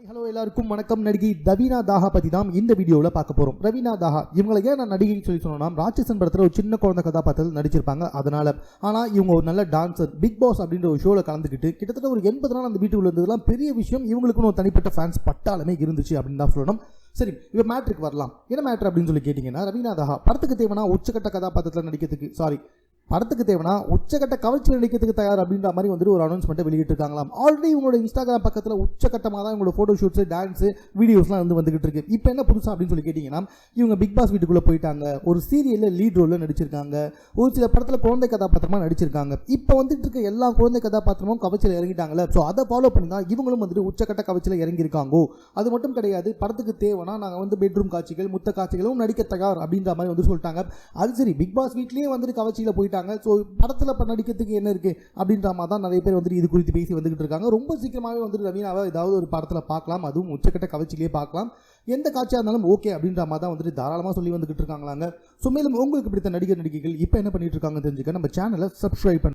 Hello எல்லாருக்கும் வணக்கம். நடிகை ரவீனா தாஹா பற்றி தான் இந்த வீடியோவில் பார்க்க போகிறோம். ரவீனா தாஹா இவங்களை ஏன் நான் நடிகைன்னு சொல்லி சொன்னோம்னா, ராட்சசன் படத்தில் ஒரு சின்ன குழந்தை கதாபாத்திரத்தில் நடிச்சிருப்பாங்க. அதனால் ஆனால் இவங்க ஒரு நல்ல டான்சர். பிக் பாஸ் அப்படின்ற ஒரு ஷோவில் கலந்துக்கிட்டு கிட்டத்தட்ட ஒரு 80 நாள் அந்த வீட்டுக்குள்ள இருந்ததுலாம் பெரிய விஷயம். இவங்களுக்குன்னு ஒரு தனிப்பட்ட ஃபேன்ஸ் பட்டாலுமே இருந்துச்சு அப்படின்னு தான் சொல்லணும். சரி, இப்போ மேட்ருக்கு வரலாம். என்ன மேட்ரு அப்படின்னு சொல்லி கேட்டிங்கன்னா, ரவீனா தாஹா படத்துக்கு தேவைன்னா உச்சக்கட்ட கதாபாத்திரத்தில் நடிக்கிறதுக்கு படத்துக்கு தேவைன்னா உச்சக்கட்ட கவர்ச்சியில் நடிக்கிறதுக்கு தயார் அப்படின்ற மாதிரி வந்துட்டு ஒரு அனௌன்ஸ்மெண்ட்டை வெளியிட்டிருக்காங்களாம். ஆல்ரெடி இவங்களோட இன்ஸ்டாகிராம் பக்கத்தில் உச்சக்கட்டமாக தான் இவங்களோட ஃபோட்டோ ஷூட்ஸு, டான்ஸு, வீடியோஸ்லாம் வந்துகிட்டு இருக்கு. இப்போ என்ன புதுசாக அப்படின்னு சொல்லி கேட்டிங்கன்னா, இவங்க பிக் பாஸ் வீட்டுக்குள்ளே போயிட்டாங்க. ஒரு சீரியலில் லீட் ரோலில் நடிச்சிருக்காங்க. ஒரு சில படத்தில் குழந்தை கதாபாத்திரமாக நடிச்சிருக்காங்க. இப்போ வந்துட்டு இருக்க எல்லா குழந்தை கதாபாத்திரமும் கவர்ச்சியில் இறங்கிட்டாங்களே. ஸோ அதை ஃபாலோ பண்ணி தான் இவங்களும் வந்துட்டு உச்சக்கட்ட கவர்ச்சியில் இறங்கியிருக்காங்கோ. அது மட்டும் கிடையாது, படத்துக்கு தேவைன்னா நாங்கள் பெட்ரூம் காட்சிகள், முத்த காட்சிகளும் நடிக்க தயார் அப்படின்ற மாதிரி சொல்லிட்டாங்க. அது சரி, பிக் பாஸ் வீட்லேயே வந்துட்டு கவர்ச்சியில் போயிட்டாங்க. ஸோ படத்தில் இப்போ நடிக்கிறதுக்கு என்ன இருக்குது அப்படின்ற மாதிரி தான் நிறைய பேர் இது குறித்து பேசி வந்துகிட்டு இருக்காங்க. ரொம்ப சீக்கிரமாகவே ரவீனாவை ஏதாவது ஒரு படத்தில் பார்க்கலாம், அதுவும் உச்சக்கட்ட கவர்ச்சியிலே பார்க்கலாம். எந்த காட்சியாக இருந்தாலும் ஓகே அப்படின்ற மாதிரி தான் தாராளமாக சொல்லி வந்துகிட்டு இருக்காங்களாங்க. ஸோ மேலும் உங்களுக்கு பிடித்த நடிகர் நடிகைகள் இப்போ என்ன பண்ணிட்டு இருக்காங்க தெரிஞ்சுக்க நம்ம சேனலை சப்ஸ்கிரைப் பண்ணி